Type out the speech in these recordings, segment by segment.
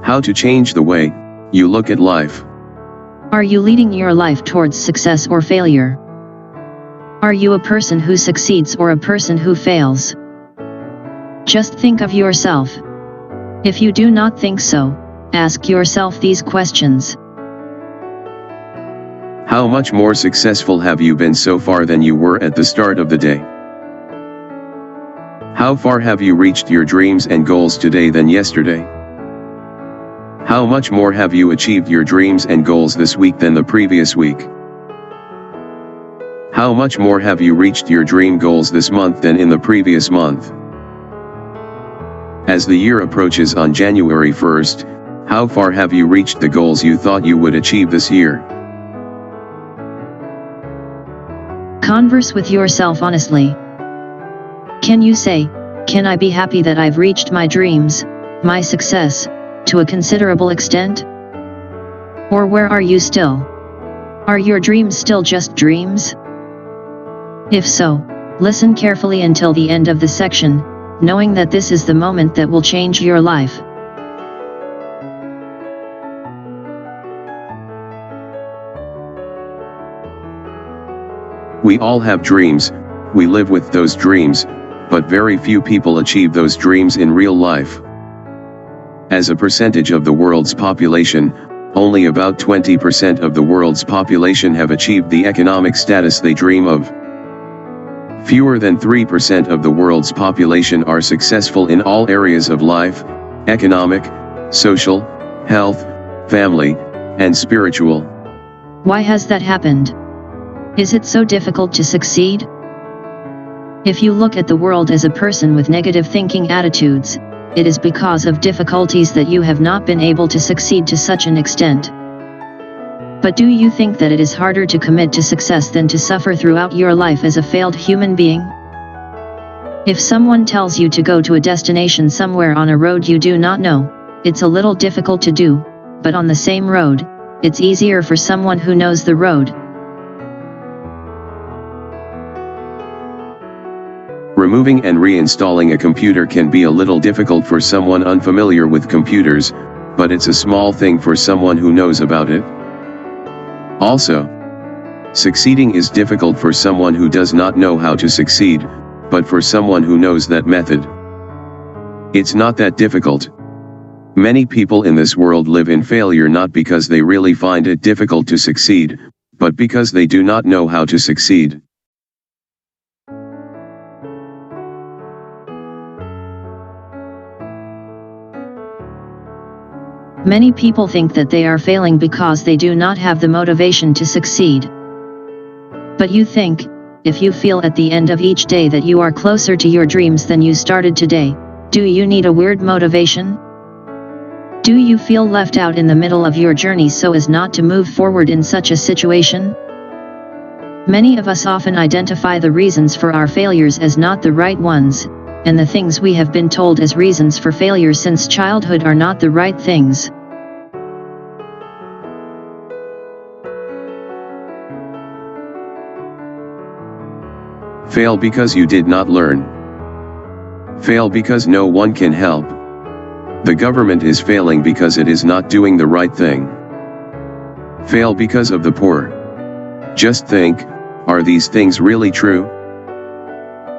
How to change the way you look at life. Are you leading your life towards success or failure? Are you a person who succeeds or a person who fails? Just think of yourself. If you do not think so, ask yourself these questions. How much more successful have you been so far than you were at the start of the day? How far have you reached your dreams and goals today than yesterday? How much more have you achieved your dreams and goals this week than the previous week? How much more have you reached your dream goals this month than in the previous month? As the year approaches on January 1st, how far have you reached the goals you thought you would achieve this year? Converse with yourself honestly. Can you say, "Can I be happy that I've reached my dreams, my success, to a considerable extent?" Or where are you still? Are your dreams still just dreams? If so, listen carefully until the end of the section, knowing that this is the moment that will change your life. We all have dreams, we live with those dreams, but very few people achieve those dreams in real life. As a percentage of the world's population, only about 20% of the world's population have achieved the economic status they dream of. Fewer than 3% of the world's population are successful in all areas of life: economic, social, health, family, and spiritual. Why has that happened? Is it so difficult to succeed? If you look at the world as a person with negative thinking attitudes, it is because of difficulties that you have not been able to succeed to such an extent. But do you think that it is harder to commit to success than to suffer throughout your life as a failed human being? If someone tells you to go to a destination somewhere on a road you do not know, it's a little difficult to do, but on the same road, it's easier for someone who knows the road. Removing and reinstalling a computer can be a little difficult for someone unfamiliar with computers, but it's a small thing for someone who knows about it. Also, succeeding is difficult for someone who does not know how to succeed, but for someone who knows that method, it's not that difficult. Many people in this world live in failure not because they really find it difficult to succeed, but because they do not know how to succeed. Many people think that they are failing because they do not have the motivation to succeed. But you think, if you feel at the end of each day that you are closer to your dreams than you started today, do you need a weird motivation? Do you feel left out in the middle of your journey so as not to move forward in such a situation? Many of us often identify the reasons for our failures as not the right ones, and the things we have been told as reasons for failure since childhood are not the right things. Fail because you did not learn. Fail because no one can help. The government is failing because it is not doing the right thing. Fail because of the poor. Just think, are these things really true?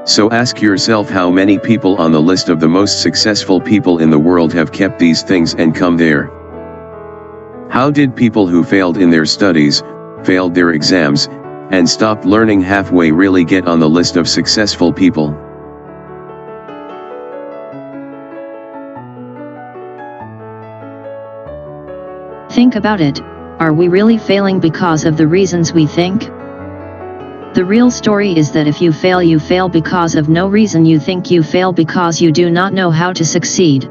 So ask yourself how many people on the list of the most successful people in the world have kept these things and come there. How did people who failed in their studies, failed their exams, and stopped learning halfway really get on the list of successful people? Think about it. Are we really failing because of the reasons we think? The real story is that if you fail because of no reason. You think you fail because you do not know how to succeed.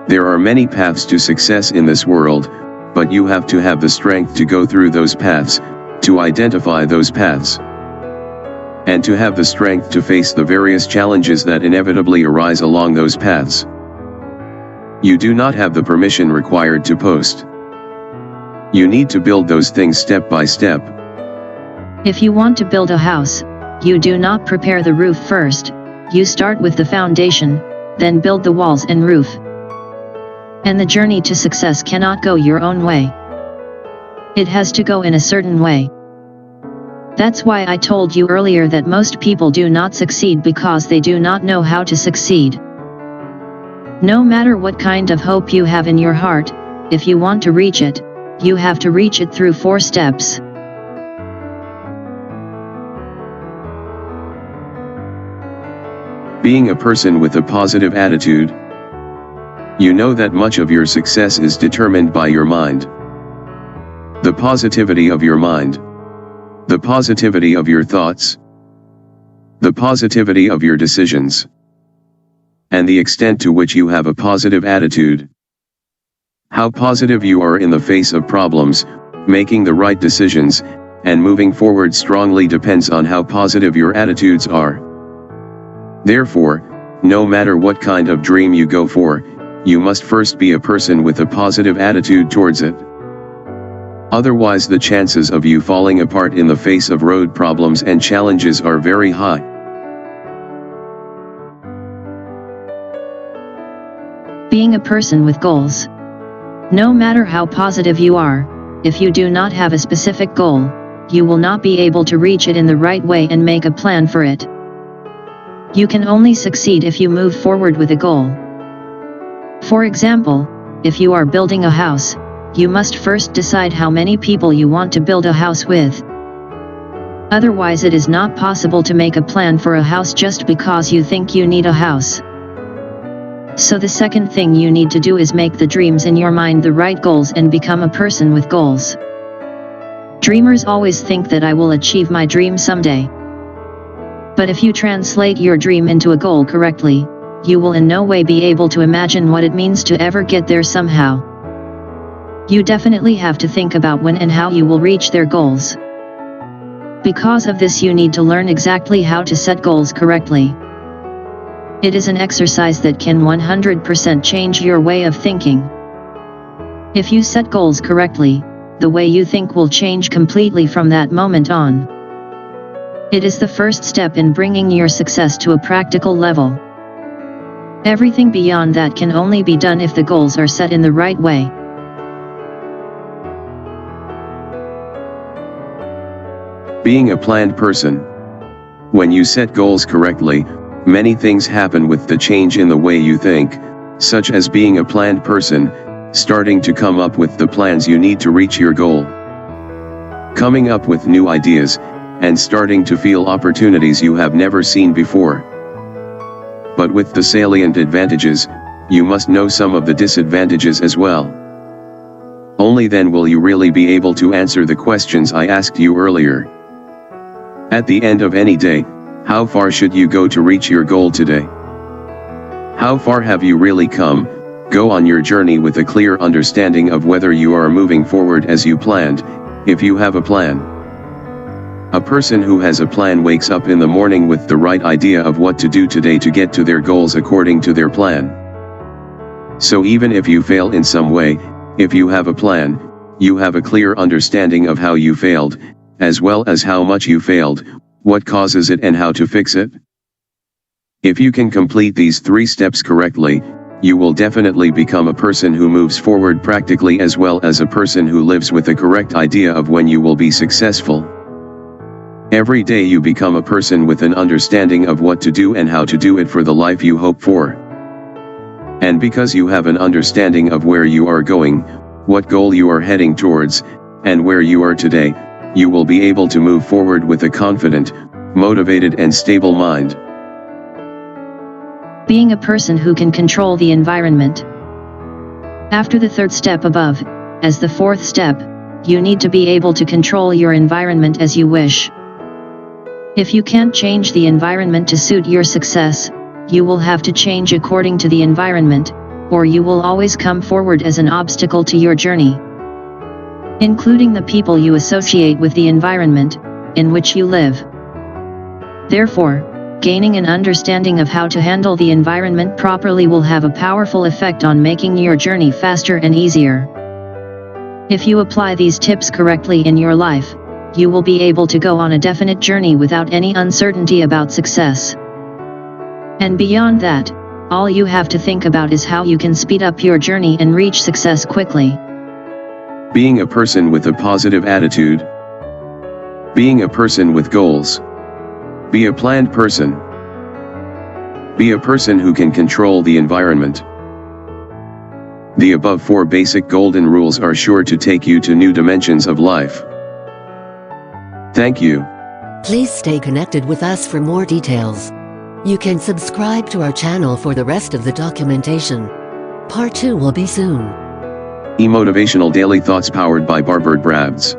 There are many paths to success in this world, but you have to have the strength to go through those paths, to identify those paths, and to have the strength to face the various challenges that inevitably arise along those paths. You do not have the permission required to post. You need to build those things step by step. If you want to build a house, you do not prepare the roof first, You start with the foundation, then build the walls and roof. And the journey to success cannot go your own way. It has to go in a certain way. That's why I told you earlier that most people do not succeed because they do not know how to succeed. No matter what kind of hope you have in your heart, if you want to reach it, you have to reach it through 4 steps. Being a person with a positive attitude. You know that much of your success is determined by your mind. The positivity of your mind. The positivity of your thoughts. The positivity of your decisions. And the extent to which you have a positive attitude. How positive you are in the face of problems, making the right decisions, and moving forward strongly depends on how positive your attitudes are. Therefore, no matter what kind of dream you go for, you must first be a person with a positive attitude towards it. Otherwise, the chances of you falling apart in the face of road problems and challenges are very high. Being a person with goals. No matter how positive you are, if you do not have a specific goal, you will not be able to reach it in the right way and make a plan for it. You can only succeed if you move forward with a goal. For example, if you are building a house, you must first decide how many people you want to build a house with. Otherwise, it is not possible to make a plan for a house just because you think you need a house. So the second thing you need to do is make the dreams in your mind the right goals and become a person with goals. Dreamers always think that I will achieve my dream someday. But if you translate your dream into a goal correctly, you will in no way be able to imagine what it means to ever get there somehow. You definitely have to think about when and how you will reach their goals. Because of this, you need to learn exactly how to set goals correctly. It is an exercise that can 100% change your way of thinking. If you set goals correctly, the way you think will change completely from that moment on. It is the first step in bringing your success to a practical level. Everything beyond that can only be done if the goals are set in the right way. Being a planned person. When you set goals correctly, many things happen with the change in the way you think, such as being a planned person, starting to come up with the plans you need to reach your goal. Coming up with new ideas, and starting to feel opportunities you have never seen before. But with the salient advantages, you must know some of the disadvantages as well. Only then will you really be able to answer the questions I asked you earlier. At the end of any day, how far should you go to reach your goal today? How far have you really come? Go on your journey with a clear understanding of whether you are moving forward as you planned, if you have a plan. A person who has a plan wakes up in the morning with the right idea of what to do today to get to their goals according to their plan. So even if you fail in some way, if you have a plan, you have a clear understanding of how you failed, as well as how much you failed, what causes it and how to fix it. If you can complete these 3 steps correctly, you will definitely become a person who moves forward practically as well as a person who lives with a correct idea of when you will be successful. Every day you become a person with an understanding of what to do and how to do it for the life you hope for. And because you have an understanding of where you are going, what goal you are heading towards, and where you are today, you will be able to move forward with a confident, motivated and stable mind. Being a person who can control the environment. After the 3rd step above, as the 4th step, you need to be able to control your environment as you wish. If you can't change the environment to suit your success, you will have to change according to the environment, or you will always come forward as an obstacle to your journey. Including the people you associate with the environment in which you live. Therefore, gaining an understanding of how to handle the environment properly will have a powerful effect on making your journey faster and easier. If you apply these tips correctly in your life, you will be able to go on a definite journey without any uncertainty about success. And beyond that, all you have to think about is how you can speed up your journey and reach success quickly. Being a person with a positive attitude. Being a person with goals. Be a planned person. Be a person who can control the environment. The above 4 basic golden rules are sure to take you to new dimensions of life. Thank you. Please stay connected with us for more details. You can subscribe to our channel for the rest of the documentation. Part 2 will be soon. Motivational Daily Thoughts powered by Barbara Brabds.